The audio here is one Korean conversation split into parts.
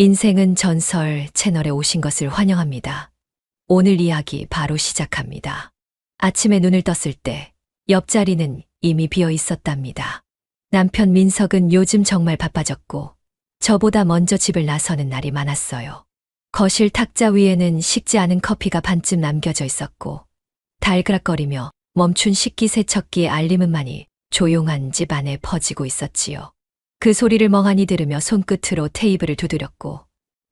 인생은 전설 채널에 오신 것을 환영합니다. 오늘 이야기 바로 시작합니다. 아침에 눈을 떴을 때 옆자리는 이미 비어 있었답니다. 남편 민석은 요즘 정말 바빠졌고 저보다 먼저 집을 나서는 날이 많았어요. 거실 탁자 위에는 식지 않은 커피가 반쯤 남겨져 있었고 달그락거리며 멈춘 식기세척기의 알림음만이 조용한 집 안에 퍼지고 있었지요. 그 소리를 멍하니 들으며 손끝으로 테이블을 두드렸고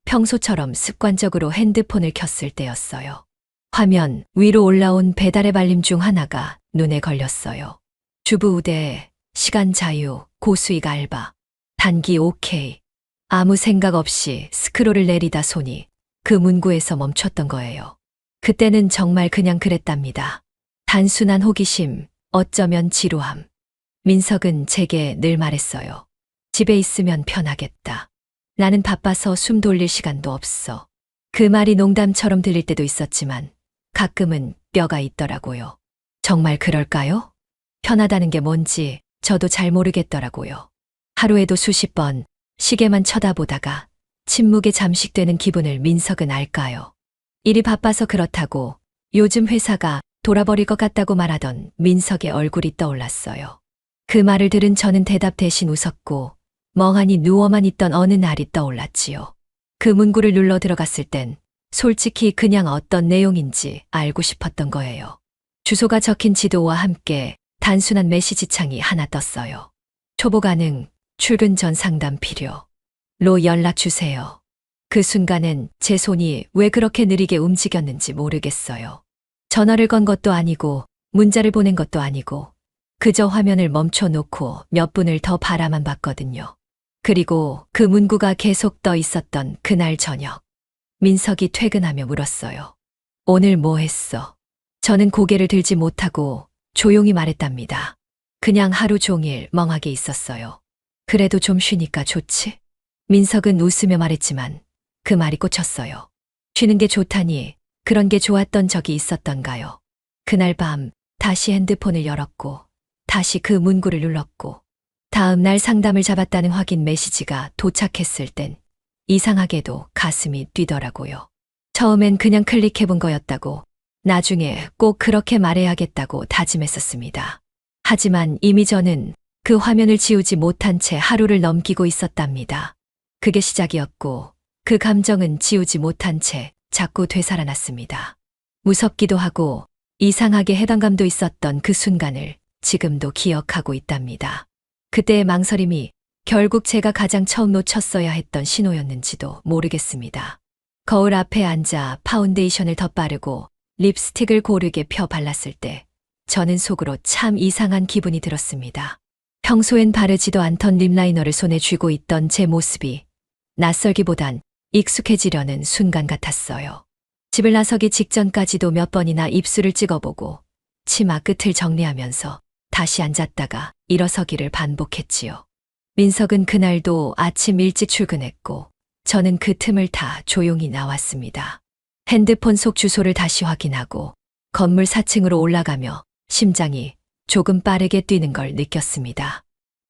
평소처럼 습관적으로 핸드폰을 켰을 때였어요. 화면 위로 올라온 배달의 알림 중 하나가 눈에 걸렸어요. 주부 우대, 시간 자유, 고수익 알바, 단기 오케이. 아무 생각 없이 스크롤을 내리다 손이 그 문구에서 멈췄던 거예요. 그때는 정말 그냥 그랬답니다. 단순한 호기심, 어쩌면 지루함. 민석은 제게 늘 말했어요. 집에 있으면 편하겠다. 나는 바빠서 숨 돌릴 시간도 없어. 그 말이 농담처럼 들릴 때도 있었지만 가끔은 뼈가 있더라고요. 정말 그럴까요? 편하다는 게 뭔지 저도 잘 모르겠더라고요. 하루에도 수십 번 시계만 쳐다보다가 침묵에 잠식되는 기분을 민석은 알까요? 일이 바빠서 그렇다고 요즘 회사가 돌아버릴 것 같다고 말하던 민석의 얼굴이 떠올랐어요. 그 말을 들은 저는 대답 대신 웃었고 멍하니 누워만 있던 어느 날이 떠올랐지요. 그 문구를 눌러 들어갔을 땐 솔직히 그냥 어떤 내용인지 알고 싶었던 거예요. 주소가 적힌 지도와 함께 단순한 메시지 창이 하나 떴어요. 초보 가능, 출근 전 상담 필요. 로 연락 주세요. 그 순간엔 제 손이 왜 그렇게 느리게 움직였는지 모르겠어요. 전화를 건 것도 아니고 문자를 보낸 것도 아니고 그저 화면을 멈춰놓고 몇 분을 더 바라만 봤거든요. 그리고 그 문구가 계속 떠 있었던 그날 저녁. 민석이 퇴근하며 물었어요. 오늘 뭐 했어? 저는 고개를 들지 못하고 조용히 말했답니다. 그냥 하루 종일 멍하게 있었어요. 그래도 좀 쉬니까 좋지? 민석은 웃으며 말했지만 그 말이 꽂혔어요. 쉬는 게 좋다니 그런 게 좋았던 적이 있었던가요? 그날 밤 다시 핸드폰을 열었고 다시 그 문구를 눌렀고 다음 날 상담을 잡았다는 확인 메시지가 도착했을 땐 이상하게도 가슴이 뛰더라고요. 처음엔 그냥 클릭해본 거였다고 나중에 꼭 그렇게 말해야겠다고 다짐했었습니다. 하지만 이미 저는 그 화면을 지우지 못한 채 하루를 넘기고 있었답니다. 그게 시작이었고 그 감정은 지우지 못한 채 자꾸 되살아났습니다. 무섭기도 하고 이상하게 해방감도 있었던 그 순간을 지금도 기억하고 있답니다. 그때의 망설임이 결국 제가 가장 처음 놓쳤어야 했던 신호였는지도 모르겠습니다. 거울 앞에 앉아 파운데이션을 덧바르고 립스틱을 고르게 펴 발랐을 때 저는 속으로 참 이상한 기분이 들었습니다. 평소엔 바르지도 않던 립라이너를 손에 쥐고 있던 제 모습이 낯설기보단 익숙해지려는 순간 같았어요. 집을 나서기 직전까지도 몇 번이나 입술을 찍어보고 치마 끝을 정리하면서 다시 앉았다가 일어서기를 반복했지요. 민석은 그날도 아침 일찍 출근했고 저는 그 틈을 타 조용히 나왔습니다. 핸드폰 속 주소를 다시 확인하고 건물 4층으로 올라가며 심장이 조금 빠르게 뛰는 걸 느꼈습니다.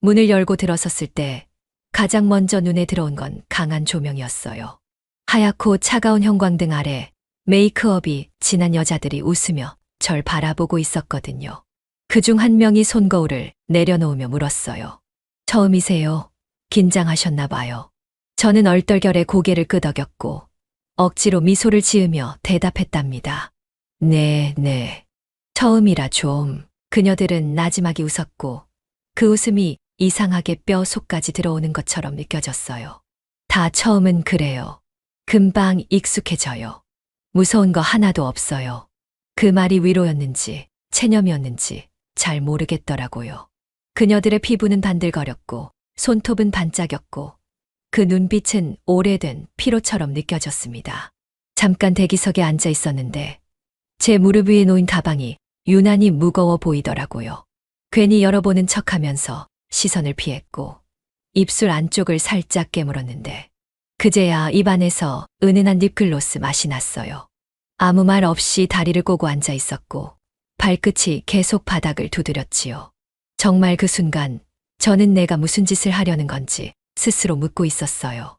문을 열고 들어섰을 때 가장 먼저 눈에 들어온 건 강한 조명이었어요. 하얗고 차가운 형광등 아래 메이크업이 진한 여자들이 웃으며 절 바라보고 있었거든요. 그중 한 명이 손거울을 내려놓으며 물었어요. 처음이세요? 긴장하셨나 봐요. 저는 얼떨결에 고개를 끄덕였고 억지로 미소를 지으며 대답했답니다. 네. 처음이라 좀. 그녀들은 나지막이 웃었고 그 웃음이 이상하게 뼈 속까지 들어오는 것처럼 느껴졌어요. 다 처음은 그래요. 금방 익숙해져요. 무서운 거 하나도 없어요. 그 말이 위로였는지 체념이었는지 잘 모르겠더라고요. 그녀들의 피부는 반들거렸고 손톱은 반짝였고 그 눈빛은 오래된 피로처럼 느껴졌습니다. 잠깐 대기석에 앉아 있었는데 제 무릎 위에 놓인 가방이 유난히 무거워 보이더라고요. 괜히 열어보는 척하면서 시선을 피했고 입술 안쪽을 살짝 깨물었는데 그제야 입안에서 은은한 립글로스 맛이 났어요. 아무 말 없이 다리를 꼬고 앉아 있었고 발끝이 계속 바닥을 두드렸지요. 정말 그 순간 저는 내가 무슨 짓을 하려는 건지 스스로 묻고 있었어요.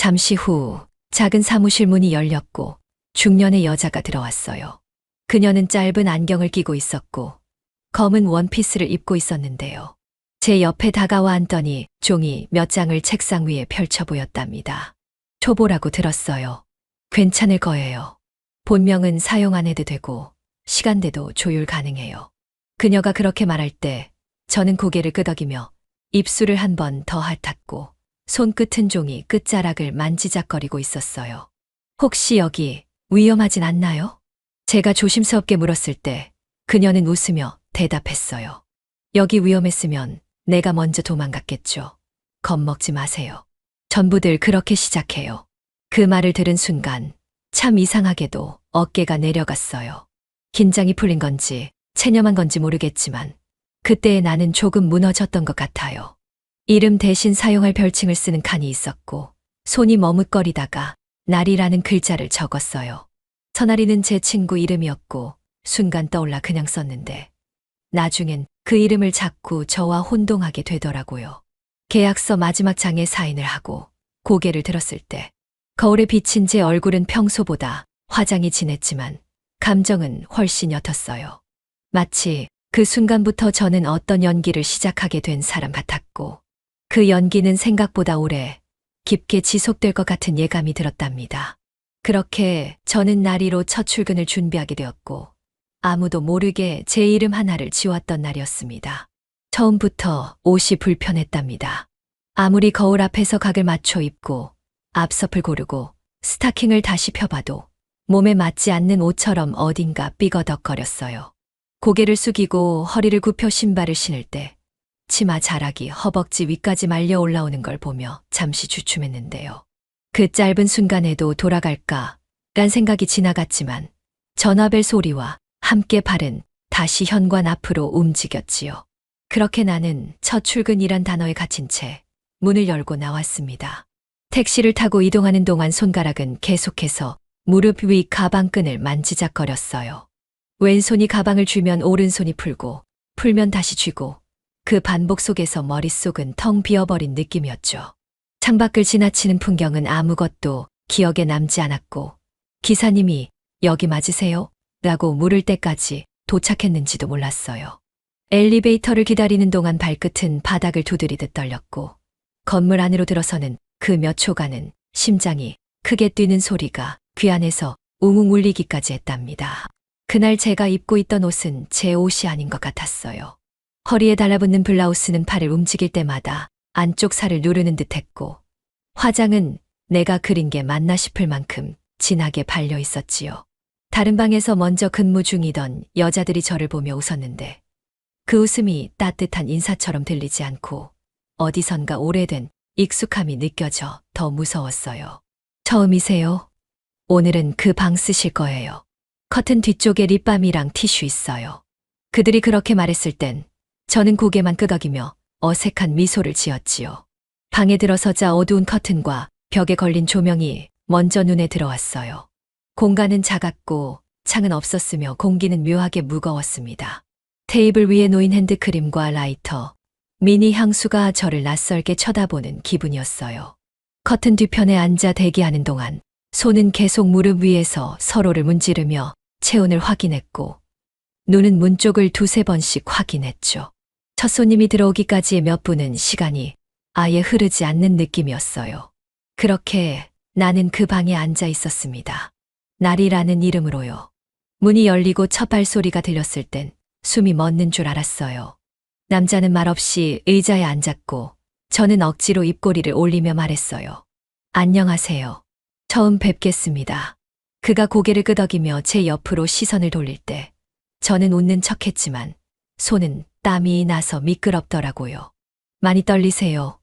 잠시 후 작은 사무실 문이 열렸고 중년의 여자가 들어왔어요. 그녀는 짧은 안경을 끼고 있었고 검은 원피스를 입고 있었는데요. 제 옆에 다가와 앉더니 종이 몇 장을 책상 위에 펼쳐 보였답니다. 초보라고 들었어요. 괜찮을 거예요. 본명은 사용 안 해도 되고 시간대도 조율 가능해요. 그녀가 그렇게 말할 때 저는 고개를 끄덕이며 입술을 한 번 더 핥았고 손끝은 종이 끝자락을 만지작거리고 있었어요. 혹시 여기 위험하진 않나요? 제가 조심스럽게 물었을 때 그녀는 웃으며 대답했어요. 여기 위험했으면 내가 먼저 도망갔겠죠. 겁먹지 마세요. 전부들 그렇게 시작해요. 그 말을 들은 순간 참 이상하게도 어깨가 내려갔어요. 긴장이 풀린 건지 체념한 건지 모르겠지만 그때의 나는 조금 무너졌던 것 같아요. 이름 대신 사용할 별칭을 쓰는 칸이 있었고 손이 머뭇거리다가 날이라는 글자를 적었어요. 선아리는 제 친구 이름이었고 순간 떠올라 그냥 썼는데 나중엔 그 이름을 자꾸 저와 혼동하게 되더라고요. 계약서 마지막 장에 사인을 하고 고개를 들었을 때 거울에 비친 제 얼굴은 평소보다 화장이 진했지만 감정은 훨씬 옅었어요. 마치 그 순간부터 저는 어떤 연기를 시작하게 된 사람 같았고 그 연기는 생각보다 오래 깊게 지속될 것 같은 예감이 들었답니다. 그렇게 저는 나리로 첫 출근을 준비하게 되었고 아무도 모르게 제 이름 하나를 지웠던 날이었습니다. 처음부터 옷이 불편했답니다. 아무리 거울 앞에서 각을 맞춰 입고 앞섭을 고르고 스타킹을 다시 펴봐도 몸에 맞지 않는 옷처럼 어딘가 삐거덕거렸어요. 고개를 숙이고 허리를 굽혀 신발을 신을 때 치마 자락이 허벅지 위까지 말려 올라오는 걸 보며 잠시 주춤했는데요. 그 짧은 순간에도 돌아갈까? 란 생각이 지나갔지만 전화벨 소리와 함께 발은 다시 현관 앞으로 움직였지요. 그렇게 나는 첫 출근이란 단어에 갇힌 채 문을 열고 나왔습니다. 택시를 타고 이동하는 동안 손가락은 계속해서 무릎 위 가방끈을 만지작거렸어요. 왼손이 가방을 쥐면 오른손이 풀면 다시 쥐고 그 반복 속에서 머릿속은 텅 비어버린 느낌이었죠. 창밖을 지나치는 풍경은 아무것도 기억에 남지 않았고 기사님이 여기 맞으세요? 라고 물을 때까지 도착했는지도 몰랐어요. 엘리베이터를 기다리는 동안 발끝은 바닥을 두드리듯 떨렸고 건물 안으로 들어서는 그 몇 초간은 심장이 크게 뛰는 소리가 귀 안에서 웅웅 울리기까지 했답니다. 그날 제가 입고 있던 옷은 제 옷이 아닌 것 같았어요. 허리에 달라붙는 블라우스는 팔을 움직일 때마다 안쪽 살을 누르는 듯했고 화장은 내가 그린 게 맞나 싶을 만큼 진하게 발려 있었지요. 다른 방에서 먼저 근무 중이던 여자들이 저를 보며 웃었는데 그 웃음이 따뜻한 인사처럼 들리지 않고 어디선가 오래된 익숙함이 느껴져 더 무서웠어요. 처음이세요? 오늘은 그 방 쓰실 거예요. 커튼 뒤쪽에 립밤이랑 티슈 있어요. 그들이 그렇게 말했을 땐 저는 고개만 끄덕이며 어색한 미소를 지었지요. 방에 들어서자 어두운 커튼과 벽에 걸린 조명이 먼저 눈에 들어왔어요. 공간은 작았고 창은 없었으며 공기는 묘하게 무거웠습니다. 테이블 위에 놓인 핸드크림과 라이터, 미니 향수가 저를 낯설게 쳐다보는 기분이었어요. 커튼 뒤편에 앉아 대기하는 동안 손은 계속 무릎 위에서 서로를 문지르며 체온을 확인했고 눈은 문 쪽을 두세 번씩 확인했죠. 첫 손님이 들어오기까지의 몇 분은 시간이 아예 흐르지 않는 느낌이었어요. 그렇게 나는 그 방에 앉아 있었습니다. 날이라는 이름으로요. 문이 열리고 첫 발소리가 들렸을 땐 숨이 멎는 줄 알았어요. 남자는 말없이 의자에 앉았고 저는 억지로 입꼬리를 올리며 말했어요. 안녕하세요. 처음 뵙겠습니다. 그가 고개를 끄덕이며 제 옆으로 시선을 돌릴 때 저는 웃는 척했지만 손은 땀이 나서 미끄럽더라고요. 많이 떨리세요?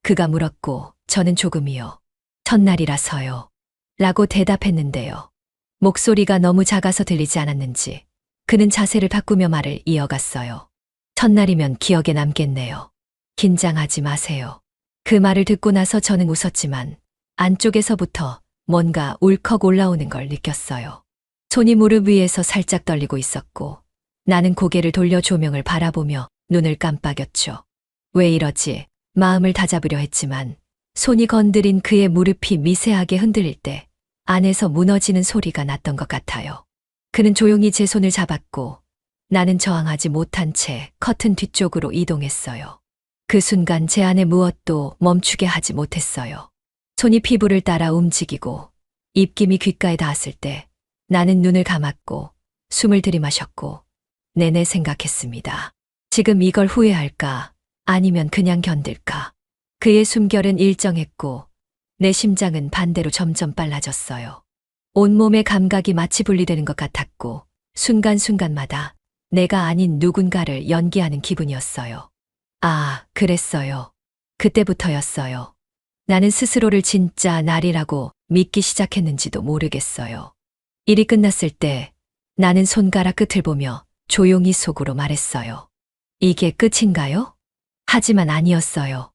그가 물었고 저는 조금이요. 첫날이라서요. 라고 대답했는데요. 목소리가 너무 작아서 들리지 않았는지 그는 자세를 바꾸며 말을 이어갔어요. 첫날이면 기억에 남겠네요. 긴장하지 마세요. 그 말을 듣고 나서 저는 웃었지만 안쪽에서부터 뭔가 울컥 올라오는 걸 느꼈어요. 손이 무릎 위에서 살짝 떨리고 있었고 나는 고개를 돌려 조명을 바라보며 눈을 깜빡였죠. 왜 이러지? 마음을 다잡으려 했지만 손이 건드린 그의 무릎이 미세하게 흔들릴 때 안에서 무너지는 소리가 났던 것 같아요. 그는 조용히 제 손을 잡았고 나는 저항하지 못한 채 커튼 뒤쪽으로 이동했어요. 그 순간 제 안에 무엇도 멈추게 하지 못했어요. 손이 피부를 따라 움직이고 입김이 귓가에 닿았을 때 나는 눈을 감았고 숨을 들이마셨고 내내 생각했습니다. 지금 이걸 후회할까? 아니면 그냥 견딜까? 그의 숨결은 일정했고 내 심장은 반대로 점점 빨라졌어요. 온몸의 감각이 마치 분리되는 것 같았고 순간순간마다 내가 아닌 누군가를 연기하는 기분이었어요. 아, 그랬어요. 그때부터였어요. 나는 스스로를 진짜 날이라고 믿기 시작했는지도 모르겠어요. 일이 끝났을 때 나는 손가락 끝을 보며 조용히 속으로 말했어요. 이게 끝인가요? 하지만 아니었어요.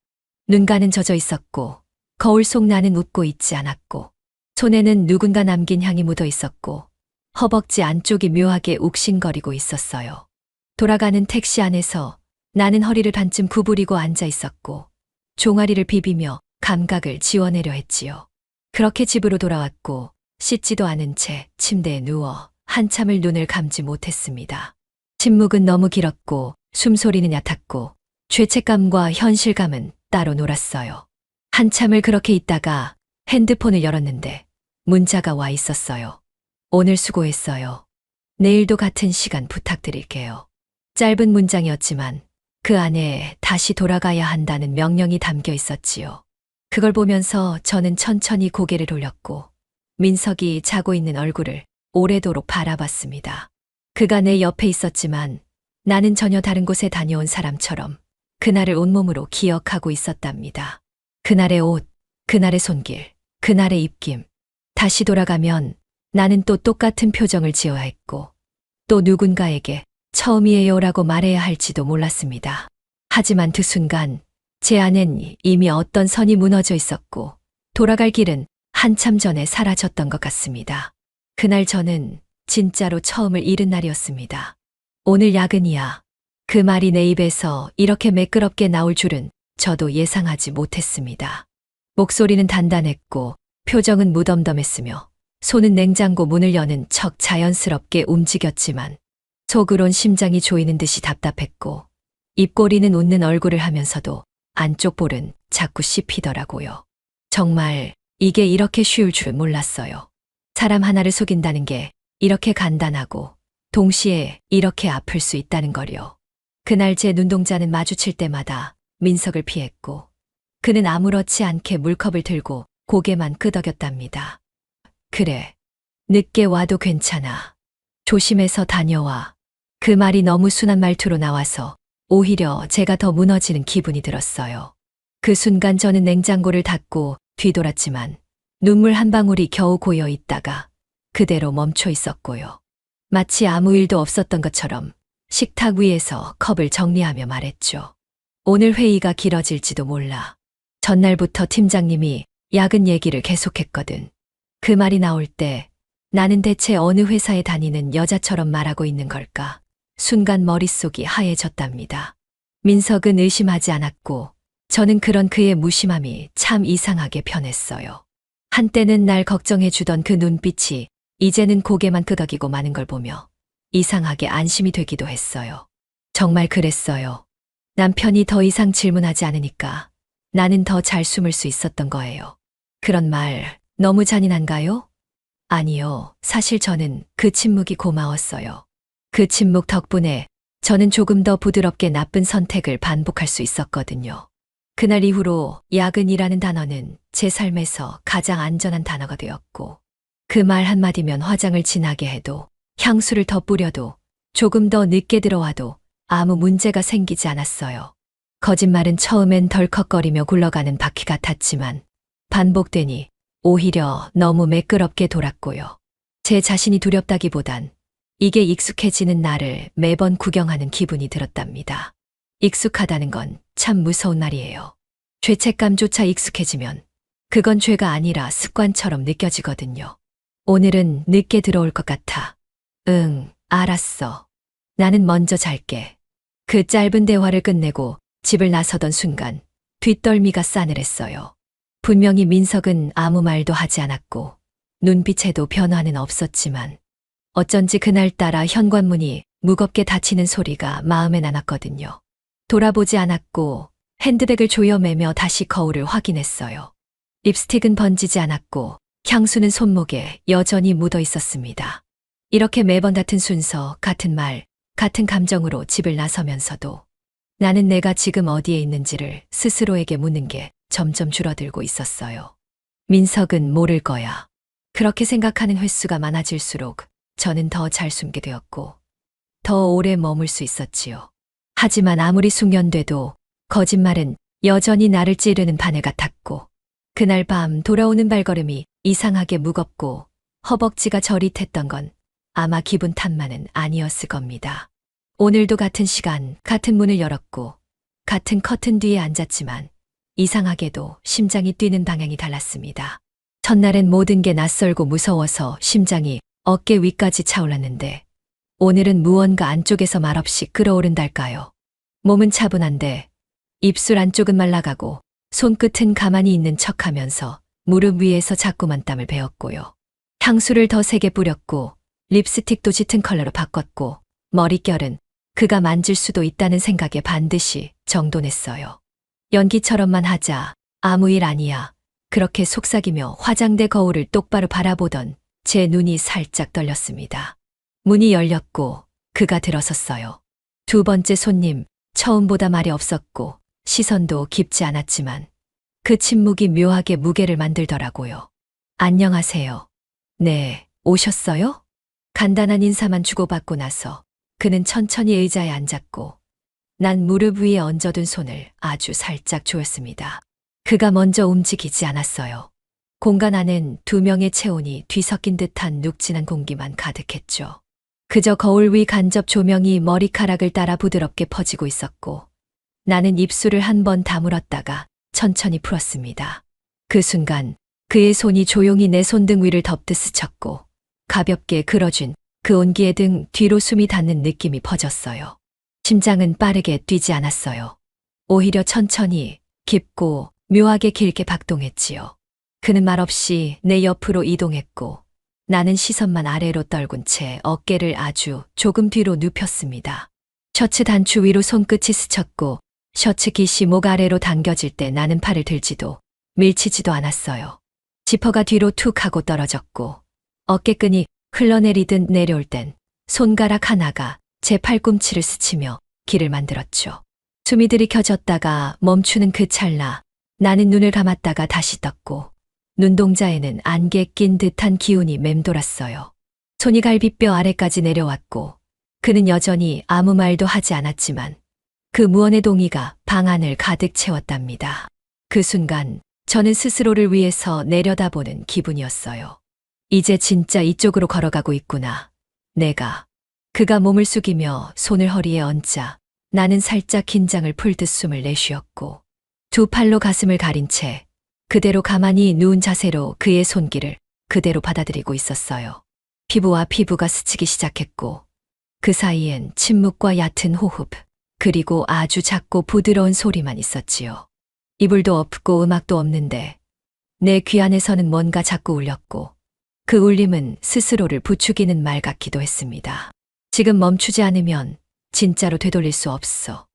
눈가는 젖어 있었고 거울 속 나는 웃고 있지 않았고 손에는 누군가 남긴 향이 묻어 있었고 허벅지 안쪽이 묘하게 욱신거리고 있었어요. 돌아가는 택시 안에서 나는 허리를 반쯤 구부리고 앉아 있었고 종아리를 비비며 감각을 지워내려 했지요. 그렇게 집으로 돌아왔고 씻지도 않은 채 침대에 누워 한참을 눈을 감지 못했습니다. 침묵은 너무 길었고 숨소리는 얕았고 죄책감과 현실감은 따로 놀았어요. 한참을 그렇게 있다가 핸드폰을 열었는데 문자가 와 있었어요. 오늘 수고했어요. 내일도 같은 시간 부탁드릴게요. 짧은 문장이었지만 그 안에 다시 돌아가야 한다는 명령이 담겨 있었지요. 그걸 보면서 저는 천천히 고개를 돌렸고 민석이 자고 있는 얼굴을 오래도록 바라봤습니다. 그가 내 옆에 있었지만 나는 전혀 다른 곳에 다녀온 사람처럼 그날을 온몸으로 기억하고 있었답니다. 그날의 옷, 그날의 손길, 그날의 입김. 다시 돌아가면 나는 또 똑같은 표정을 지어야 했고 또 누군가에게 처음이에요라고 말해야 할지도 몰랐습니다. 하지만 그 순간 제 안엔 이미 어떤 선이 무너져 있었고 돌아갈 길은 한참 전에 사라졌던 것 같습니다. 그날 저는 진짜로 처음을 잃은 날이었습니다. 오늘 야근이야. 그 말이 내 입에서 이렇게 매끄럽게 나올 줄은 저도 예상하지 못했습니다. 목소리는 단단했고 표정은 무덤덤했으며 손은 냉장고 문을 여는 척 자연스럽게 움직였지만 속으론 심장이 조이는 듯이 답답했고 입꼬리는 웃는 얼굴을 하면서도 안쪽 볼은 자꾸 씹히더라고요. 정말 이게 이렇게 쉬울 줄 몰랐어요. 사람 하나를 속인다는 게 이렇게 간단하고 동시에 이렇게 아플 수 있다는 걸요. 그날 제 눈동자는 마주칠 때마다 민석을 피했고 그는 아무렇지 않게 물컵을 들고 고개만 끄덕였답니다. 그래, 늦게 와도 괜찮아. 조심해서 다녀와. 그 말이 너무 순한 말투로 나와서 오히려 제가 더 무너지는 기분이 들었어요. 그 순간 저는 냉장고를 닫고 뒤돌았지만 눈물 한 방울이 겨우 고여 있다가 그대로 멈춰 있었고요. 마치 아무 일도 없었던 것처럼 식탁 위에서 컵을 정리하며 말했죠. 오늘 회의가 길어질지도 몰라. 전날부터 팀장님이 야근 얘기를 계속했거든. 그 말이 나올 때 나는 대체 어느 회사에 다니는 여자처럼 말하고 있는 걸까? 순간 머릿속이 하얘졌답니다. 민석은 의심하지 않았고 저는 그런 그의 무심함이 참 이상하게 편했어요. 한때는 날 걱정해 주던 그 눈빛이 이제는 고개만 끄덕이고 마는 걸 보며 이상하게 안심이 되기도 했어요. 정말 그랬어요. 남편이 더 이상 질문하지 않으니까 나는 더 잘 숨을 수 있었던 거예요. 그런 말 너무 잔인한가요? 아니요. 사실 저는 그 침묵이 고마웠어요. 그 침묵 덕분에 저는 조금 더 부드럽게 나쁜 선택을 반복할 수 있었거든요. 그날 이후로 야근이라는 단어는 제 삶에서 가장 안전한 단어가 되었고 그 말 한마디면 화장을 진하게 해도 향수를 더 뿌려도 조금 더 늦게 들어와도 아무 문제가 생기지 않았어요. 거짓말은 처음엔 덜컥거리며 굴러가는 바퀴 같았지만 반복되니 오히려 너무 매끄럽게 돌았고요. 제 자신이 두렵다기보단 이게 익숙해지는 나를 매번 구경하는 기분이 들었답니다. 익숙하다는 건 참 무서운 말이에요. 죄책감조차 익숙해지면 그건 죄가 아니라 습관처럼 느껴지거든요. 오늘은 늦게 들어올 것 같아. 응, 알았어. 나는 먼저 잘게. 그 짧은 대화를 끝내고 집을 나서던 순간 뒷덜미가 싸늘했어요. 분명히 민석은 아무 말도 하지 않았고 눈빛에도 변화는 없었지만 어쩐지 그날따라 현관문이 무겁게 닫히는 소리가 마음에 남았거든요. 돌아보지 않았고 핸드백을 조여매며 다시 거울을 확인했어요. 립스틱은 번지지 않았고 향수는 손목에 여전히 묻어 있었습니다. 이렇게 매번 같은 순서, 같은 말, 같은 감정으로 집을 나서면서도 나는 내가 지금 어디에 있는지를 스스로에게 묻는 게 점점 줄어들고 있었어요. 민석은 모를 거야. 그렇게 생각하는 횟수가 많아질수록 저는 더 잘 숨게 되었고 더 오래 머물 수 있었지요. 하지만 아무리 숙련돼도 거짓말은 여전히 나를 찌르는 바늘 같았고 그날 밤 돌아오는 발걸음이 이상하게 무겁고 허벅지가 저릿했던 건 아마 기분 탓만은 아니었을 겁니다. 오늘도 같은 시간, 같은 문을 열었고 같은 커튼 뒤에 앉았지만 이상하게도 심장이 뛰는 방향이 달랐습니다. 첫날엔 모든 게 낯설고 무서워서 심장이 어깨 위까지 차올랐는데 오늘은 무언가 안쪽에서 말없이 끓어오른달까요. 몸은 차분한데 입술 안쪽은 말라가고 손끝은 가만히 있는 척하면서 무릎 위에서 자꾸만 땀을 베었고요. 향수를 더 세게 뿌렸고 립스틱도 짙은 컬러로 바꿨고 머릿결은 그가 만질 수도 있다는 생각에 반드시 정돈했어요. 연기처럼만 하자. 아무 일 아니야. 그렇게 속삭이며 화장대 거울을 똑바로 바라보던 제 눈이 살짝 떨렸습니다. 문이 열렸고 그가 들어섰어요. 두 번째 손님, 처음보다 말이 없었고 시선도 깊지 않았지만 그 침묵이 묘하게 무게를 만들더라고요. 안녕하세요. 네, 오셨어요? 간단한 인사만 주고받고 나서 그는 천천히 의자에 앉았고 난 무릎 위에 얹어둔 손을 아주 살짝 조였습니다. 그가 먼저 움직이지 않았어요. 공간 안엔 두 명의 체온이 뒤섞인 듯한 눅진한 공기만 가득했죠. 그저 거울 위 간접 조명이 머리카락을 따라 부드럽게 퍼지고 있었고 나는 입술을 한 번 다물었다가 천천히 풀었습니다. 그 순간 그의 손이 조용히 내 손등 위를 덮듯 스쳤고 가볍게 그어준 그 온기에 등 뒤로 숨이 닿는 느낌이 퍼졌어요. 심장은 빠르게 뛰지 않았어요. 오히려 천천히 깊고 묘하게 길게 박동했지요. 그는 말없이 내 옆으로 이동했고 나는 시선만 아래로 떨군 채 어깨를 아주 조금 뒤로 눕혔습니다. 셔츠 단추 위로 손끝이 스쳤고 셔츠 깃이 목 아래로 당겨질 때 나는 팔을 들지도 밀치지도 않았어요. 지퍼가 뒤로 툭 하고 떨어졌고 어깨끈이 흘러내리듯 내려올 땐 손가락 하나가 제 팔꿈치를 스치며 길을 만들었죠. 숨이 들이켜졌다가 멈추는 그 찰나 나는 눈을 감았다가 다시 떴고 눈동자에는 안개 낀 듯한 기운이 맴돌았어요. 손이 갈비뼈 아래까지 내려왔고 그는 여전히 아무 말도 하지 않았지만 그 무언의 동의가 방 안을 가득 채웠답니다. 그 순간 저는 스스로를 위해서 내려다보는 기분이었어요. 이제 진짜 이쪽으로 걸어가고 있구나. 내가. 그가 몸을 숙이며 손을 허리에 얹자 나는 살짝 긴장을 풀듯 숨을 내쉬었고 두 팔로 가슴을 가린 채 그대로 가만히 누운 자세로 그의 손길을 그대로 받아들이고 있었어요. 피부와 피부가 스치기 시작했고 그 사이엔 침묵과 얕은 호흡 그리고 아주 작고 부드러운 소리만 있었지요. 이불도 없고 음악도 없는데 내 귀 안에서는 뭔가 자꾸 울렸고 그 울림은 스스로를 부추기는 말 같기도 했습니다. 지금 멈추지 않으면 진짜로 되돌릴 수 없어.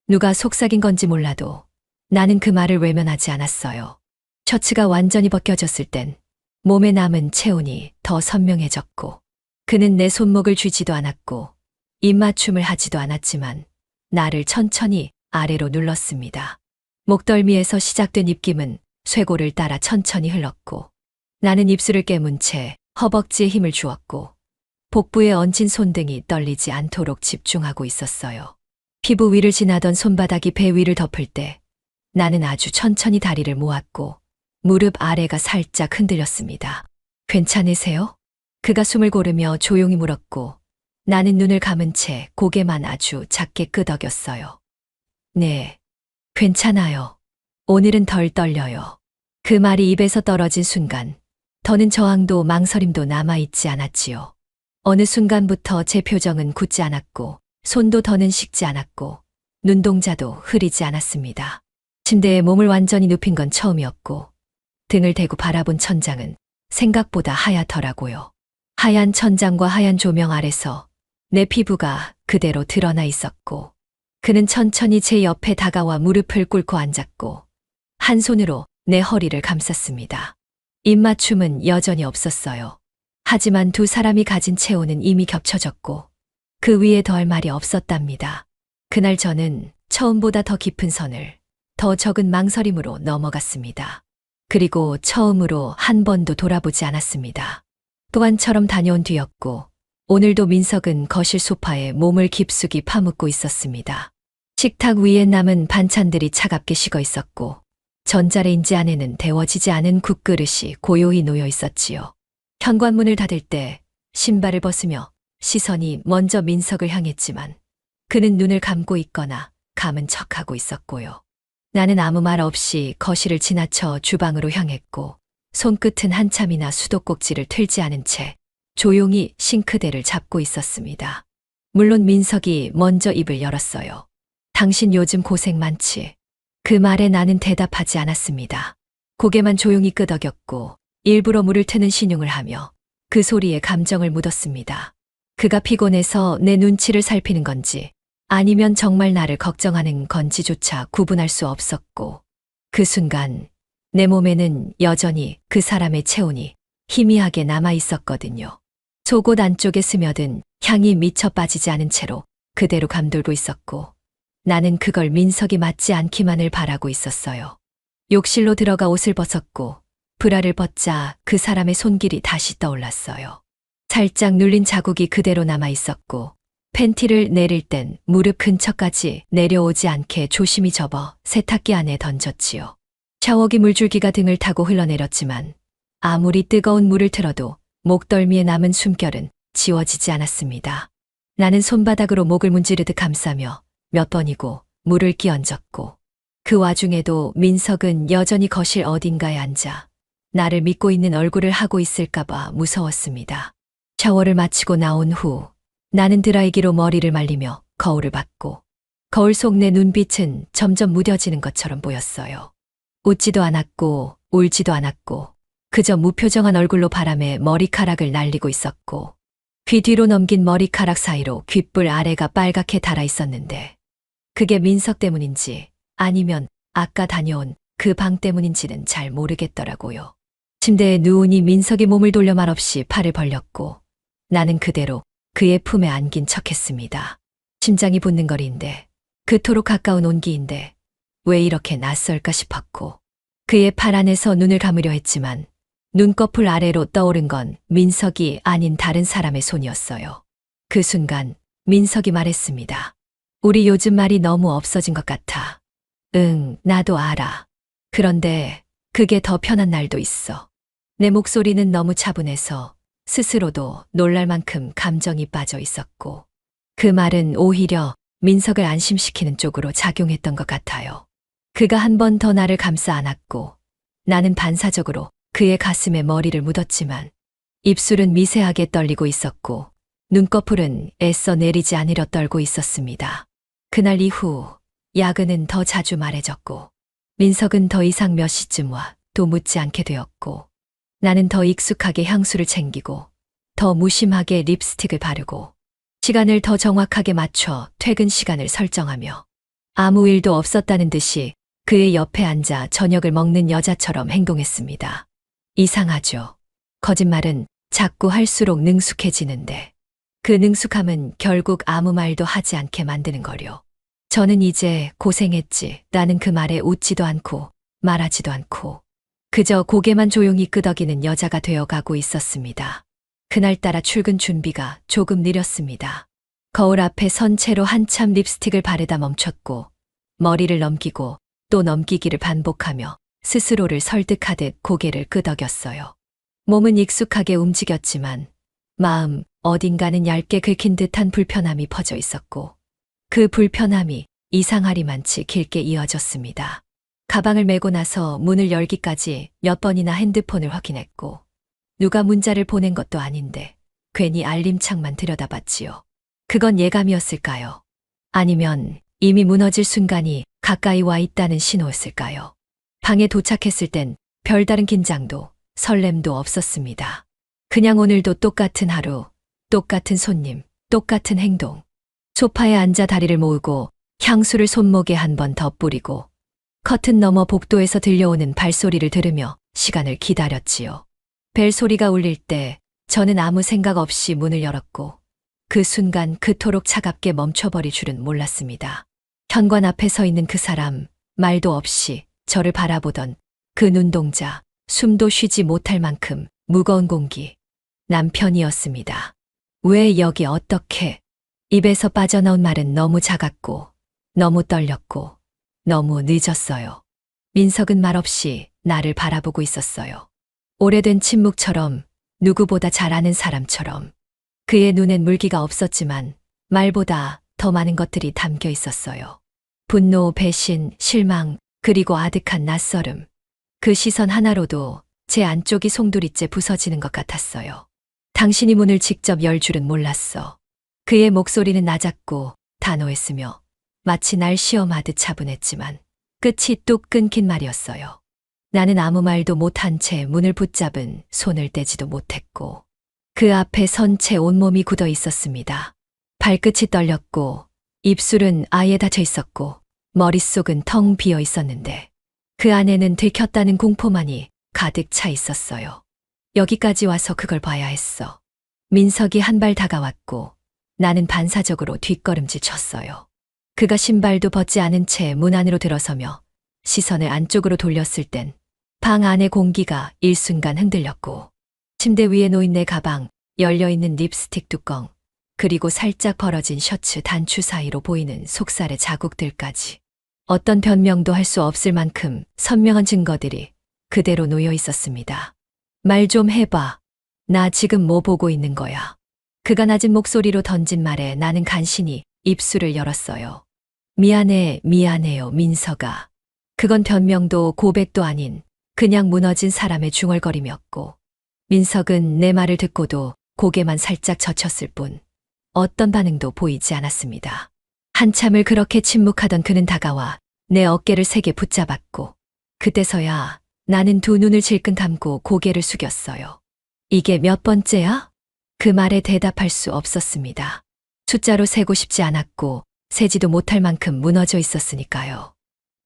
누가 속삭인 건지 몰라도 나는 그 말을 외면하지 않았어요. 셔츠가 완전히 벗겨졌을 땐 몸에 남은 체온이 더 선명해졌고 그는 내 손목을 쥐지도 않았고 입맞춤을 하지도 않았지만 나를 천천히 아래로 눌렀습니다. 목덜미에서 시작된 입김은 쇄골을 따라 천천히 흘렀고 나는 입술을 깨문 채 허벅지에 힘을 주었고 복부에 얹힌 손등이 떨리지 않도록 집중하고 있었어요. 피부 위를 지나던 손바닥이 배 위를 덮을 때 나는 아주 천천히 다리를 모았고 무릎 아래가 살짝 흔들렸습니다. 괜찮으세요? 그가 숨을 고르며 조용히 물었고 나는 눈을 감은 채 고개만 아주 작게 끄덕였어요. 네, 괜찮아요. 오늘은 덜 떨려요. 그 말이 입에서 떨어진 순간 더는 저항도 망설임도 남아있지 않았지요. 어느 순간부터 제 표정은 굳지 않았고 손도 더는 식지 않았고 눈동자도 흐리지 않았습니다. 침대에 몸을 완전히 눕힌 건 처음이었고 등을 대고 바라본 천장은 생각보다 하얗더라고요. 하얀 천장과 하얀 조명 아래서 내 피부가 그대로 드러나 있었고, 그는 천천히 제 옆에 다가와 무릎을 꿇고 앉았고, 한 손으로 내 허리를 감쌌습니다. 입맞춤은 여전히 없었어요. 하지만 두 사람이 가진 체온은 이미 겹쳐졌고, 그 위에 더할 말이 없었답니다. 그날 저는 처음보다 더 깊은 선을, 더 적은 망설임으로 넘어갔습니다. 그리고 처음으로 한 번도 돌아보지 않았습니다. 또한처럼 다녀온 뒤였고, 오늘도 민석은 거실 소파에 몸을 깊숙이 파묻고 있었습니다. 식탁 위에 남은 반찬들이 차갑게 식어 있었고, 전자레인지 안에는 데워지지 않은 국그릇이 고요히 놓여 있었지요. 현관문을 닫을 때 신발을 벗으며 시선이 먼저 민석을 향했지만, 그는 눈을 감고 있거나 감은 척하고 있었고요. 나는 아무 말 없이 거실을 지나쳐 주방으로 향했고, 손끝은 한참이나 수도꼭지를 틀지 않은 채 조용히 싱크대를 잡고 있었습니다. 물론 민석이 먼저 입을 열었어요. 당신 요즘 고생 많지? 그 말에 나는 대답하지 않았습니다. 고개만 조용히 끄덕였고 일부러 물을 트는 신용을 하며 그 소리에 감정을 묻었습니다. 그가 피곤해서 내 눈치를 살피는 건지 아니면 정말 나를 걱정하는 건지조차 구분할 수 없었고, 그 순간 내 몸에는 여전히 그 사람의 체온이 희미하게 남아 있었거든요. 속옷 안쪽에 스며든 향이 미처 빠지지 않은 채로 그대로 감돌고 있었고, 나는 그걸 민석이 맞지 않기만을 바라고 있었어요. 욕실로 들어가 옷을 벗었고 브라를 벗자 그 사람의 손길이 다시 떠올랐어요. 살짝 눌린 자국이 그대로 남아 있었고, 팬티를 내릴 땐 무릎 근처까지 내려오지 않게 조심히 접어 세탁기 안에 던졌지요. 샤워기 물줄기가 등을 타고 흘러내렸지만 아무리 뜨거운 물을 틀어도 목덜미에 남은 숨결은 지워지지 않았습니다. 나는 손바닥으로 목을 문지르듯 감싸며 몇 번이고 물을 끼얹었고, 그 와중에도 민석은 여전히 거실 어딘가에 앉아 나를 믿고 있는 얼굴을 하고 있을까봐 무서웠습니다. 샤워를 마치고 나온 후 나는 드라이기로 머리를 말리며 거울을 봤고, 거울 속 내 눈빛은 점점 무뎌지는 것처럼 보였어요. 웃지도 않았고 울지도 않았고 그저 무표정한 얼굴로 바람에 머리카락을 날리고 있었고, 귀 뒤로 넘긴 머리카락 사이로 귓불 아래가 빨갛게 달아 있었는데, 그게 민석 때문인지 아니면 아까 다녀온 그 방 때문인지는 잘 모르겠더라고요. 침대에 누우니 민석이 몸을 돌려 말없이 팔을 벌렸고, 나는 그대로 그의 품에 안긴 척했습니다. 심장이 붙는거리인데, 그토록 가까운 온기인데 왜 이렇게 낯설까 싶었고, 그의 팔 안에서 눈을 감으려 했지만 눈꺼풀 아래로 떠오른 건 민석이 아닌 다른 사람의 손이었어요. 그 순간 민석이 말했습니다. 우리 요즘 말이 너무 없어진 것 같아. 응, 나도 알아. 그런데 그게 더 편한 날도 있어. 내 목소리는 너무 차분해서 스스로도 놀랄 만큼 감정이 빠져 있었고, 그 말은 오히려 민석을 안심시키는 쪽으로 작용했던 것 같아요. 그가 한 번 더 나를 감싸 안았고, 나는 반사적으로 그의 가슴에 머리를 묻었지만 입술은 미세하게 떨리고 있었고 눈꺼풀은 애써 내리지 않으려 떨고 있었습니다. 그날 이후 야근은 더 자주 말해졌고, 민석은 더 이상 몇 시쯤 와 또 묻지 않게 되었고, 나는 더 익숙하게 향수를 챙기고 더 무심하게 립스틱을 바르고 시간을 더 정확하게 맞춰 퇴근 시간을 설정하며 아무 일도 없었다는 듯이 그의 옆에 앉아 저녁을 먹는 여자처럼 행동했습니다. 이상하죠. 거짓말은 자꾸 할수록 능숙해지는데 그 능숙함은 결국 아무 말도 하지 않게 만드는 거려. 저는 이제 고생했지 라는 그 말에 웃지도 않고 말하지도 않고 그저 고개만 조용히 끄덕이는 여자가 되어가고 있었습니다. 그날따라 출근 준비가 조금 느렸습니다. 거울 앞에 선 채로 한참 립스틱을 바르다 멈췄고 머리를 넘기고 또 넘기기를 반복하며 스스로를 설득하듯 고개를 끄덕였어요. 몸은 익숙하게 움직였지만 마음 어딘가는 얇게 긁힌 듯한 불편함이 퍼져 있었고, 그 불편함이 이상하리만치 길게 이어졌습니다. 가방을 메고 나서 문을 열기까지 몇 번이나 핸드폰을 확인했고, 누가 문자를 보낸 것도 아닌데 괜히 알림창만 들여다봤지요. 그건 예감이었을까요? 아니면 이미 무너질 순간이 가까이 와 있다는 신호였을까요? 방에 도착했을 땐 별다른 긴장도 설렘도 없었습니다. 그냥 오늘도 똑같은 하루, 똑같은 손님, 똑같은 행동. 소파에 앉아 다리를 모으고 향수를 손목에 한 번 더 뿌리고 커튼 너머 복도에서 들려오는 발소리를 들으며 시간을 기다렸지요. 벨 소리가 울릴 때 저는 아무 생각 없이 문을 열었고 그 순간 그토록 차갑게 멈춰버릴 줄은 몰랐습니다. 현관 앞에 서 있는 그 사람, 말도 없이 저를 바라보던 그 눈동자, 숨도 쉬지 못할 만큼 무거운 공기. 남편이었습니다. 왜 여기 어떻게? 입에서 빠져나온 말은 너무 작았고, 너무 떨렸고, 너무 늦었어요. 민석은 말없이 나를 바라보고 있었어요. 오래된 침묵처럼, 누구보다 잘 아는 사람처럼. 그의 눈엔 물기가 없었지만 말보다 더 많은 것들이 담겨 있었어요. 분노, 배신, 실망, 그리고 아득한 낯설음. 그 시선 하나로도 제 안쪽이 송두리째 부서지는 것 같았어요. 당신이 문을 직접 열 줄은 몰랐어. 그의 목소리는 낮았고 단호했으며 마치 날 시험하듯 차분했지만 끝이 뚝 끊긴 말이었어요. 나는 아무 말도 못한 채 문을 붙잡은 손을 떼지도 못했고 그 앞에 선 채 온몸이 굳어 있었습니다. 발끝이 떨렸고 입술은 아예 닫혀 있었고 머릿속은 텅 비어 있었는데 그 안에는 들켰다는 공포만이 가득 차 있었어요. 여기까지 와서 그걸 봐야 했어. 민석이 한 발 다가왔고 나는 반사적으로 뒷걸음질 쳤어요. 그가 신발도 벗지 않은 채 문 안으로 들어서며 시선을 안쪽으로 돌렸을 땐 방 안의 공기가 일순간 흔들렸고 침대 위에 놓인 내 가방, 열려있는 립스틱 뚜껑, 그리고 살짝 벌어진 셔츠 단추 사이로 보이는 속살의 자국들까지 어떤 변명도 할 수 없을 만큼 선명한 증거들이 그대로 놓여 있었습니다. 말 좀 해봐. 나 지금 뭐 보고 있는 거야. 그가 낮은 목소리로 던진 말에 나는 간신히 입술을 열었어요. 미안해요, 민석아. 그건 변명도 고백도 아닌 그냥 무너진 사람의 중얼거림이었고 민석은 내 말을 듣고도 고개만 살짝 젖혔을 뿐 어떤 반응도 보이지 않았습니다. 한참을 그렇게 침묵하던 그는 다가와 내 어깨를 세게 붙잡았고 그때서야 나는 두 눈을 질끈 감고 고개를 숙였어요. 이게 몇 번째야? 그 말에 대답할 수 없었습니다. 숫자로 세고 싶지 않았고 세지도 못할 만큼 무너져 있었으니까요.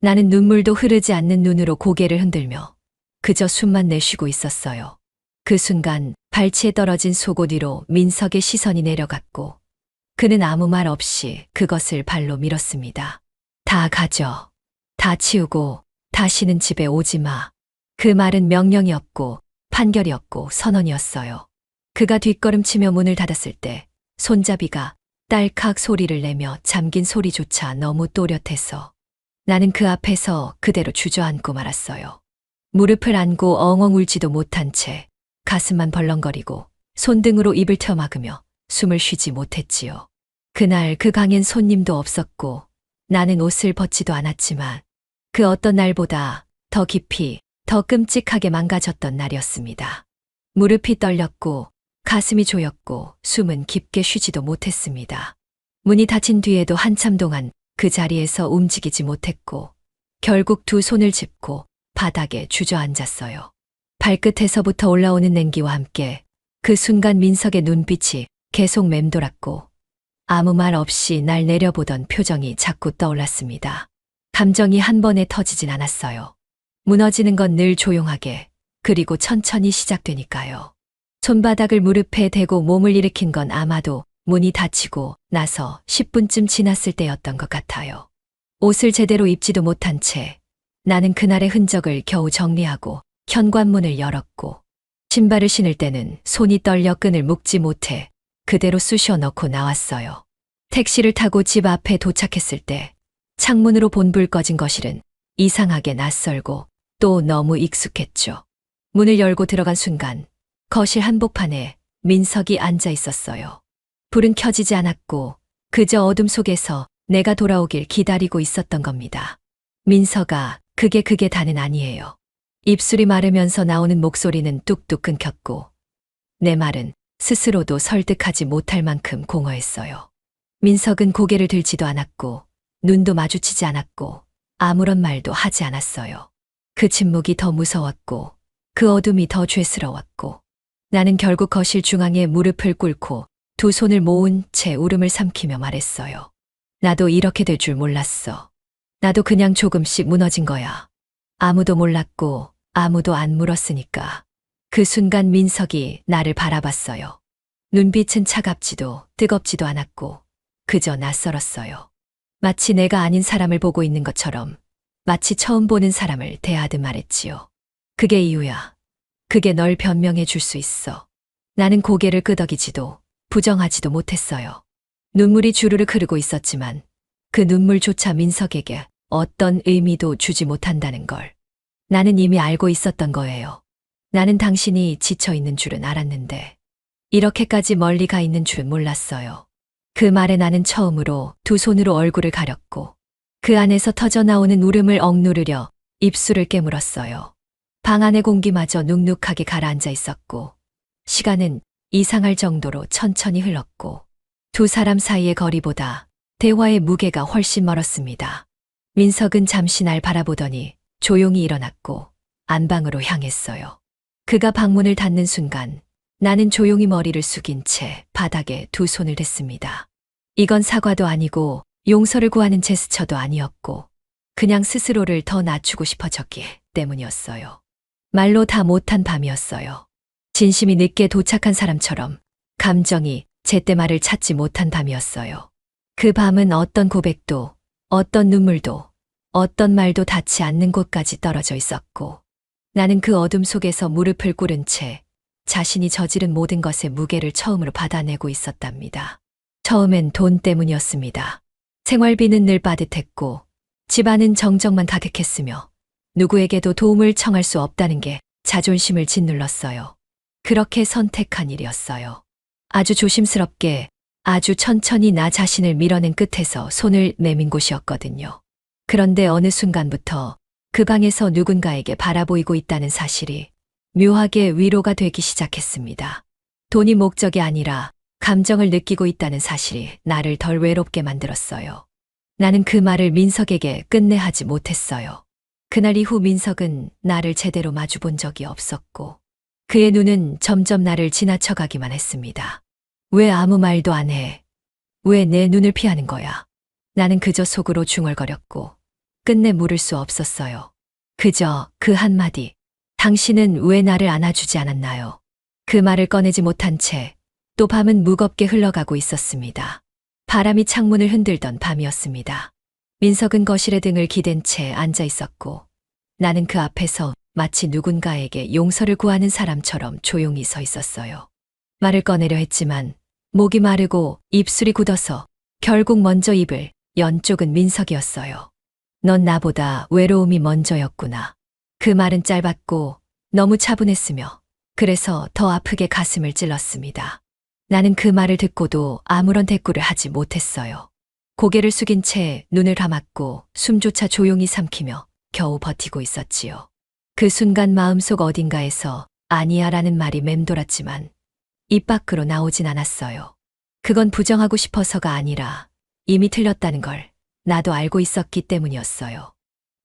나는 눈물도 흐르지 않는 눈으로 고개를 흔들며 그저 숨만 내쉬고 있었어요. 그 순간 발치에 떨어진 속옷 위로 민석의 시선이 내려갔고 그는 아무 말 없이 그것을 발로 밀었습니다. 다 가져. 다 치우고 다시는 집에 오지 마. 그 말은 명령이었고 판결이었고 선언이었어요. 그가 뒷걸음치며 문을 닫았을 때 손잡이가 딸칵 소리를 내며 잠긴 소리조차 너무 또렷해서 나는 그 앞에서 그대로 주저앉고 말았어요. 무릎을 안고 엉엉 울지도 못한 채 가슴만 벌렁거리고 손등으로 입을 텨막으며 숨을 쉬지 못했지요. 그날 그 방엔 손님도 없었고 나는 옷을 벗지도 않았지만 그 어떤 날보다 더 깊이 더 끔찍하게 망가졌던 날이었습니다. 무릎이 떨렸고 가슴이 조였고 숨은 깊게 쉬지도 못했습니다. 문이 닫힌 뒤에도 한참 동안 그 자리에서 움직이지 못했고 결국 두 손을 짚고 바닥에 주저앉았어요. 발끝에서부터 올라오는 냉기와 함께 그 순간 민석의 눈빛이 계속 맴돌았고 아무 말 없이 날 내려보던 표정이 자꾸 떠올랐습니다. 감정이 한 번에 터지진 않았어요. 무너지는 건 늘 조용하게 그리고 천천히 시작되니까요. 손바닥을 무릎에 대고 몸을 일으킨 건 아마도 문이 닫히고 나서 10분쯤 지났을 때였던 것 같아요. 옷을 제대로 입지도 못한 채 나는 그날의 흔적을 겨우 정리하고 현관문을 열었고 신발을 신을 때는 손이 떨려 끈을 묶지 못해 그대로 쑤셔 넣고 나왔어요. 택시를 타고 집 앞에 도착했을 때 창문으로 본 불 꺼진 거실은 이상하게 낯설고 또 너무 익숙했죠. 문을 열고 들어간 순간 거실 한복판에 민석이 앉아 있었어요. 불은 켜지지 않았고 그저 어둠 속에서 내가 돌아오길 기다리고 있었던 겁니다. 민석아, 그게 다는 아니에요. 입술이 마르면서 나오는 목소리는 뚝뚝 끊겼고 내 말은 스스로도 설득하지 못할 만큼 공허했어요. 민석은 고개를 들지도 않았고 눈도 마주치지 않았고 아무런 말도 하지 않았어요. 그 침묵이 더 무서웠고 그 어둠이 더 죄스러웠고 나는 결국 거실 중앙에 무릎을 꿇고 두 손을 모은 채 울음을 삼키며 말했어요. 나도 이렇게 될 줄 몰랐어. 나도 그냥 조금씩 무너진 거야. 아무도 몰랐고 아무도 안 물었으니까. 그 순간 민석이 나를 바라봤어요. 눈빛은 차갑지도 뜨겁지도 않았고 그저 낯설었어요. 마치 내가 아닌 사람을 보고 있는 것처럼, 마치 처음 보는 사람을 대하듯 말했지요. 그게 이유야. 그게 널 변명해 줄 수 있어. 나는 고개를 끄덕이지도 부정하지도 못했어요. 눈물이 주르륵 흐르고 있었지만 그 눈물조차 민석에게 어떤 의미도 주지 못한다는 걸 나는 이미 알고 있었던 거예요. 나는 당신이 지쳐 있는 줄은 알았는데 이렇게까지 멀리 가 있는 줄은 몰랐어요. 그 말에 나는 처음으로 두 손으로 얼굴을 가렸고 그 안에서 터져나오는 울음을 억누르려 입술을 깨물었어요. 방 안의 공기마저 눅눅하게 가라앉아 있었고 시간은 이상할 정도로 천천히 흘렀고 두 사람 사이의 거리보다 대화의 무게가 훨씬 멀었습니다. 민석은 잠시 날 바라보더니 조용히 일어났고 안방으로 향했어요. 그가 방문을 닫는 순간 나는 조용히 머리를 숙인 채 바닥에 두 손을 댔습니다. 이건 사과도 아니고 용서를 구하는 제스처도 아니었고 그냥 스스로를 더 낮추고 싶어졌기 때문이었어요. 말로 다 못한 밤이었어요. 진심이 늦게 도착한 사람처럼 감정이 제때 말을 찾지 못한 밤이었어요. 그 밤은 어떤 고백도, 어떤 눈물도, 어떤 말도 닿지 않는 곳까지 떨어져 있었고 나는 그 어둠 속에서 무릎을 꿇은 채 자신이 저지른 모든 것의 무게를 처음으로 받아내고 있었답니다. 처음엔 돈 때문이었습니다. 생활비는 늘 빠듯했고 집안은 정적만 가득했으며 누구에게도 도움을 청할 수 없다는 게 자존심을 짓눌렀어요. 그렇게 선택한 일이었어요. 아주 조심스럽게 아주 천천히 나 자신을 밀어낸 끝에서 손을 내민 곳이었거든요. 그런데 어느 순간부터 그 방에서 누군가에게 바라보이고 있다는 사실이 묘하게 위로가 되기 시작했습니다. 돈이 목적이 아니라 감정을 느끼고 있다는 사실이 나를 덜 외롭게 만들었어요. 나는 그 말을 민석에게 끝내 하지 못했어요. 그날 이후 민석은 나를 제대로 마주 본 적이 없었고 그의 눈은 점점 나를 지나쳐가기만 했습니다. 왜 아무 말도 안 해? 왜 내 눈을 피하는 거야? 나는 그저 속으로 중얼거렸고 끝내 물을 수 없었어요. 그저 그 한마디. 당신은 왜 나를 안아주지 않았나요? 그 말을 꺼내지 못한 채 또 밤은 무겁게 흘러가고 있었습니다. 바람이 창문을 흔들던 밤이었습니다. 민석은 거실에 등을 기댄 채 앉아 있었고 나는 그 앞에서 마치 누군가에게 용서를 구하는 사람처럼 조용히 서 있었어요. 말을 꺼내려 했지만 목이 마르고 입술이 굳어서 결국 먼저 입을 연 쪽은 민석이었어요. 넌 나보다 외로움이 먼저였구나. 그 말은 짧았고 너무 차분했으며 그래서 더 아프게 가슴을 찔렀습니다. 나는 그 말을 듣고도 아무런 대꾸를 하지 못했어요. 고개를 숙인 채 눈을 감았고 숨조차 조용히 삼키며 겨우 버티고 있었지요. 그 순간 마음속 어딘가에서 아니야라는 말이 맴돌았지만 입 밖으로 나오진 않았어요. 그건 부정하고 싶어서가 아니라 이미 틀렸다는 걸 나도 알고 있었기 때문이었어요.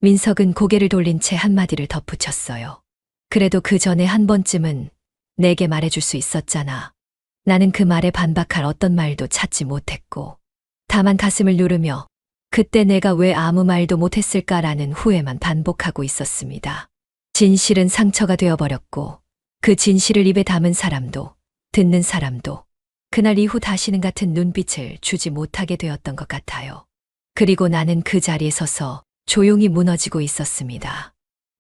민석은 고개를 돌린 채 한마디를 덧붙였어요. 그래도 그 전에 한 번쯤은 내게 말해줄 수 있었잖아. 나는 그 말에 반박할 어떤 말도 찾지 못했고 다만 가슴을 누르며 그때 내가 왜 아무 말도 못했을까라는 후회만 반복하고 있었습니다. 진실은 상처가 되어버렸고 그 진실을 입에 담은 사람도 듣는 사람도 그날 이후 다시는 같은 눈빛을 주지 못하게 되었던 것 같아요. 그리고 나는 그 자리에 서서 조용히 무너지고 있었습니다.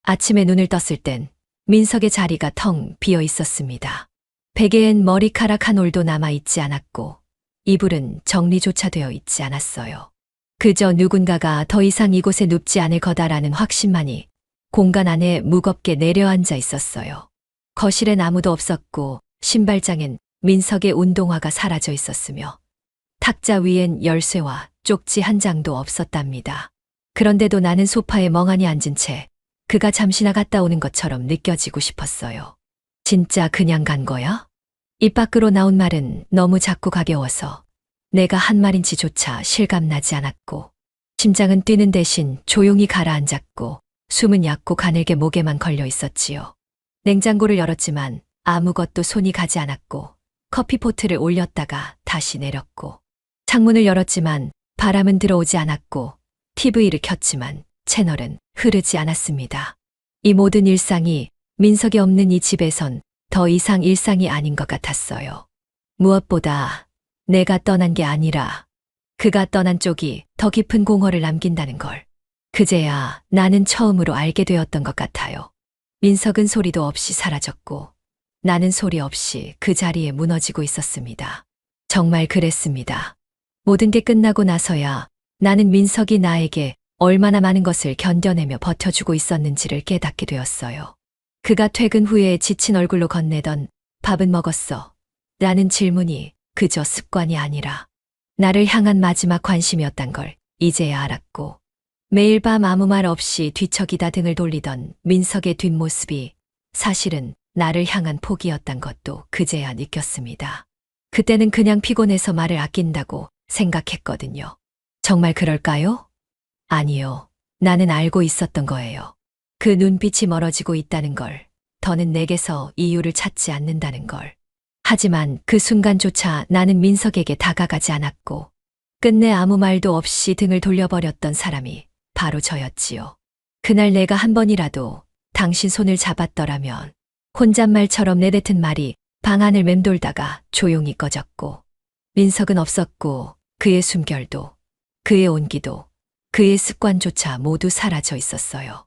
아침에 눈을 떴을 땐 민석의 자리가 텅 비어 있었습니다. 베개엔 머리카락 한 올도 남아있지 않았고 이불은 정리조차 되어 있지 않았어요. 그저 누군가가 더 이상 이곳에 눕지 않을 거다라는 확신만이 공간 안에 무겁게 내려앉아 있었어요. 거실엔 아무도 없었고 신발장엔 민석의 운동화가 사라져 있었으며 탁자 위엔 열쇠와 쪽지 한 장도 없었답니다. 그런데도 나는 소파에 멍하니 앉은 채 그가 잠시 나갔다 오는 것처럼 느껴지고 싶었어요. 진짜 그냥 간 거야? 입 밖으로 나온 말은 너무 작고 가벼워서 내가 한 말인지조차 실감나지 않았고 심장은 뛰는 대신 조용히 가라앉았고 숨은 얕고 가늘게 목에만 걸려 있었지요. 냉장고를 열었지만 아무것도 손이 가지 않았고 커피포트를 올렸다가 다시 내렸고 창문을 열었지만 바람은 들어오지 않았고 TV를 켰지만 채널은 흐르지 않았습니다. 이 모든 일상이 민석이 없는 이 집에선 더 이상 일상이 아닌 것 같았어요. 무엇보다 내가 떠난 게 아니라 그가 떠난 쪽이 더 깊은 공허를 남긴다는 걸 그제야 나는 처음으로 알게 되었던 것 같아요. 민석은 소리도 없이 사라졌고 나는 소리 없이 그 자리에 무너지고 있었습니다. 정말 그랬습니다. 모든 게 끝나고 나서야 나는 민석이 나에게 얼마나 많은 것을 견뎌내며 버텨주고 있었는지를 깨닫게 되었어요. 그가 퇴근 후에 지친 얼굴로 건네던 밥은 먹었어? 라는 질문이 그저 습관이 아니라 나를 향한 마지막 관심이었단 걸 이제야 알았고 매일 밤 아무 말 없이 뒤척이다 등을 돌리던 민석의 뒷모습이 사실은 나를 향한 포기였단 것도 그제야 느꼈습니다. 그때는 그냥 피곤해서 말을 아낀다고 생각했거든요. 정말 그럴까요? 아니요. 나는 알고 있었던 거예요. 그 눈빛이 멀어지고 있다는 걸, 더는 내게서 이유를 찾지 않는다는 걸. 하지만 그 순간조차 나는 민석에게 다가가지 않았고 끝내 아무 말도 없이 등을 돌려버렸던 사람이 바로 저였지요. 그날 내가 한 번이라도 당신 손을 잡았더라면 혼잣말처럼 내뱉은 말이 방 안을 맴돌다가 조용히 꺼졌고 민석은 없었고 그의 숨결도 그의 온기도 그의 습관조차 모두 사라져 있었어요.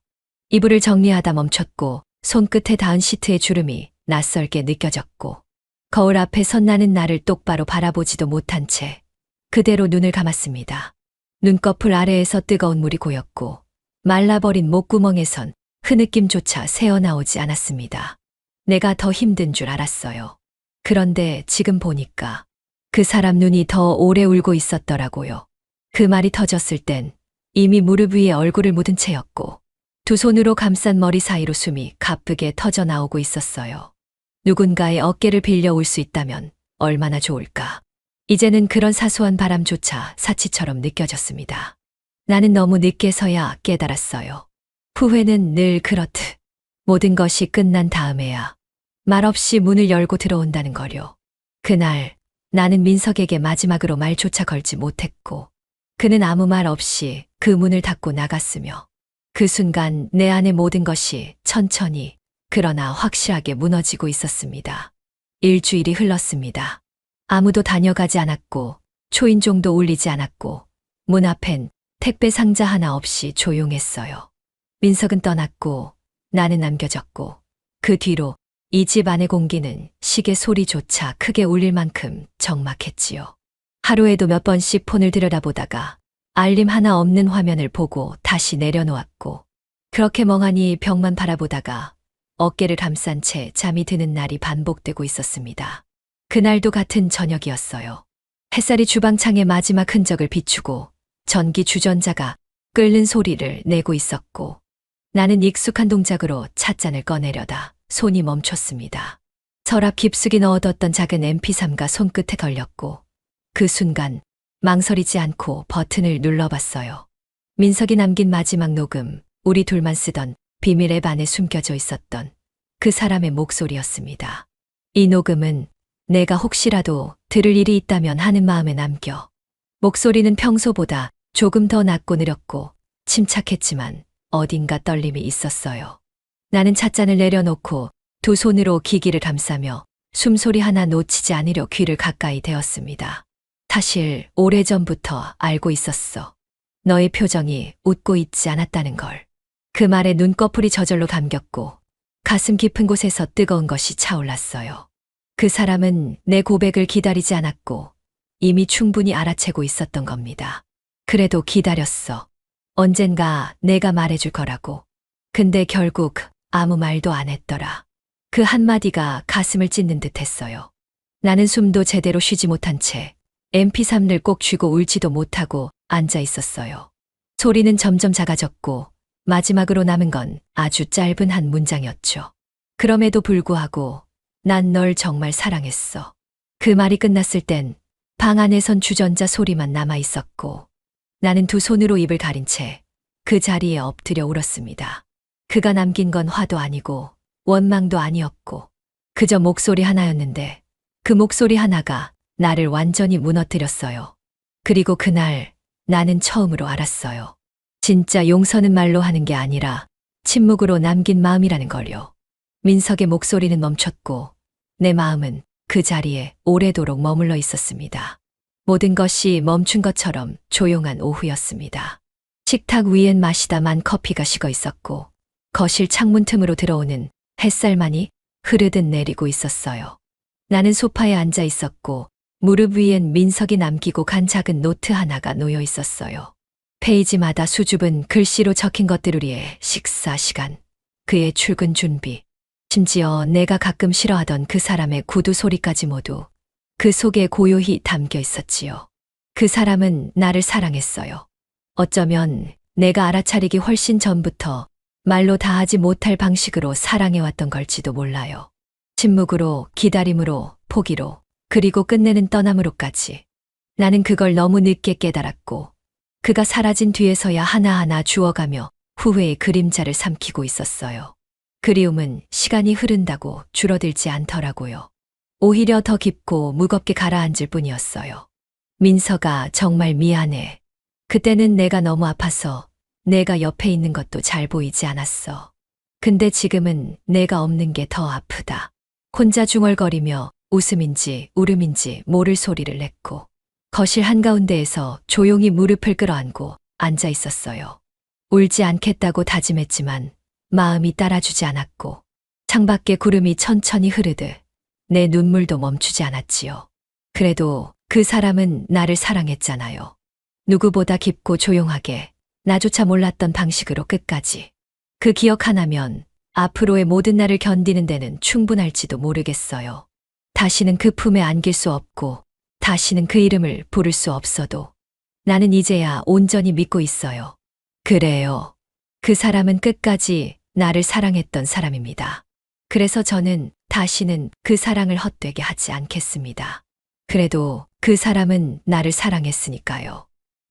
이불을 정리하다 멈췄고 손끝에 닿은 시트의 주름이 낯설게 느껴졌고 거울 앞에 선 나는 나를 똑바로 바라보지도 못한 채 그대로 눈을 감았습니다. 눈꺼풀 아래에서 뜨거운 물이 고였고 말라버린 목구멍에선 흐느낌조차 새어나오지 않았습니다. 내가 더 힘든 줄 알았어요. 그런데 지금 보니까 그 사람 눈이 더 오래 울고 있었더라고요. 그 말이 터졌을 땐 이미 무릎 위에 얼굴을 묻은 채였고 두 손으로 감싼 머리 사이로 숨이 가쁘게 터져 나오고 있었어요. 누군가의 어깨를 빌려 울 수 있다면 얼마나 좋을까. 이제는 그런 사소한 바람조차 사치처럼 느껴졌습니다. 나는 너무 늦게서야 깨달았어요. 후회는 늘 그렇듯 모든 것이 끝난 다음에야 말없이 문을 열고 들어온다는 거요. 그날 나는 민석에게 마지막으로 말조차 걸지 못했고 그는 아무 말 없이 그 문을 닫고 나갔으며 그 순간 내 안의 모든 것이 천천히 그러나 확실하게 무너지고 있었습니다. 일주일이 흘렀습니다. 아무도 다녀가지 않았고 초인종도 울리지 않았고 문 앞엔 택배 상자 하나 없이 조용했어요. 민석은 떠났고 나는 남겨졌고 그 뒤로 이 집 안의 공기는 시계 소리조차 크게 울릴 만큼 적막했지요. 하루에도 몇 번씩 폰을 들여다보다가 알림 하나 없는 화면을 보고 다시 내려놓았고 그렇게 멍하니 벽만 바라보다가 어깨를 감싼 채 잠이 드는 날이 반복되고 있었습니다. 그날도 같은 저녁이었어요. 햇살이 주방창의 마지막 흔적을 비추고 전기 주전자가 끓는 소리를 내고 있었고 나는 익숙한 동작으로 찻잔을 꺼내려다 손이 멈췄습니다. 서랍 깊숙이 넣어뒀던 작은 MP3가 손끝에 걸렸고 그 순간 망설이지 않고 버튼을 눌러봤어요. 민석이 남긴 마지막 녹음, 우리 둘만 쓰던 비밀 앱 안에 숨겨져 있었던 그 사람의 목소리였습니다. 이 녹음은 내가 혹시라도 들을 일이 있다면 하는 마음에 남겨. 목소리는 평소보다 조금 더 낮고 느렸고 침착했지만 어딘가 떨림이 있었어요. 나는 찻잔을 내려놓고 두 손으로 기기를 감싸며 숨소리 하나 놓치지 않으려 귀를 가까이 대었습니다. 사실 오래전부터 알고 있었어. 너의 표정이 웃고 있지 않았다는 걸. 그 말에 눈꺼풀이 저절로 감겼고 가슴 깊은 곳에서 뜨거운 것이 차올랐어요. 그 사람은 내 고백을 기다리지 않았고 이미 충분히 알아채고 있었던 겁니다. 그래도 기다렸어. 언젠가 내가 말해줄 거라고. 근데 결국 아무 말도 안 했더라. 그 한마디가 가슴을 찢는 듯 했어요. 나는 숨도 제대로 쉬지 못한 채 MP3를 꼭 쥐고 울지도 못하고 앉아 있었어요. 소리는 점점 작아졌고 마지막으로 남은 건 아주 짧은 한 문장이었죠. 그럼에도 불구하고 난 널 정말 사랑했어. 그 말이 끝났을 땐 방 안에선 주전자 소리만 남아 있었고 나는 두 손으로 입을 가린 채 그 자리에 엎드려 울었습니다. 그가 남긴 건 화도 아니고 원망도 아니었고 그저 목소리 하나였는데 그 목소리 하나가 나를 완전히 무너뜨렸어요. 그리고 그날 나는 처음으로 알았어요. 진짜 용서는 말로 하는 게 아니라 침묵으로 남긴 마음이라는 걸요. 민석의 목소리는 멈췄고 내 마음은 그 자리에 오래도록 머물러 있었습니다. 모든 것이 멈춘 것처럼 조용한 오후였습니다. 식탁 위엔 마시다만 커피가 식어 있었고 거실 창문 틈으로 들어오는 햇살만이 흐르듯 내리고 있었어요. 나는 소파에 앉아 있었고 무릎 위엔 민석이 남기고 간 작은 노트 하나가 놓여 있었어요. 페이지마다 수줍은 글씨로 적힌 것들 위에 식사 시간, 그의 출근 준비, 심지어 내가 가끔 싫어하던 그 사람의 구두 소리까지 모두 그 속에 고요히 담겨 있었지요. 그 사람은 나를 사랑했어요. 어쩌면 내가 알아차리기 훨씬 전부터 말로 다하지 못할 방식으로 사랑해왔던 걸지도 몰라요. 침묵으로, 기다림으로, 포기로, 그리고 끝내는 떠남으로까지. 나는 그걸 너무 늦게 깨달았고 그가 사라진 뒤에서야 하나하나 주워가며 후회의 그림자를 삼키고 있었어요. 그리움은 시간이 흐른다고 줄어들지 않더라고요. 오히려 더 깊고 무겁게 가라앉을 뿐이었어요. 민서가 정말 미안해. 그때는 내가 너무 아파서 내가 옆에 있는 것도 잘 보이지 않았어. 근데 지금은 내가 없는 게 더 아프다. 혼자 중얼거리며 웃음인지 울음인지 모를 소리를 냈고 거실 한가운데에서 조용히 무릎을 끌어안고 앉아 있었어요. 울지 않겠다고 다짐했지만 마음이 따라주지 않았고 창밖에 구름이 천천히 흐르듯 내 눈물도 멈추지 않았지요. 그래도 그 사람은 나를 사랑했잖아요. 누구보다 깊고 조용하게 나조차 몰랐던 방식으로 끝까지. 그 기억 하나면 앞으로의 모든 날을 견디는 데는 충분할지도 모르겠어요. 다시는 그 품에 안길 수 없고 다시는 그 이름을 부를 수 없어도 나는 이제야 온전히 믿고 있어요. 그래요. 그 사람은 끝까지 나를 사랑했던 사람입니다. 그래서 저는 다시는 그 사랑을 헛되게 하지 않겠습니다. 그래도 그 사람은 나를 사랑했으니까요.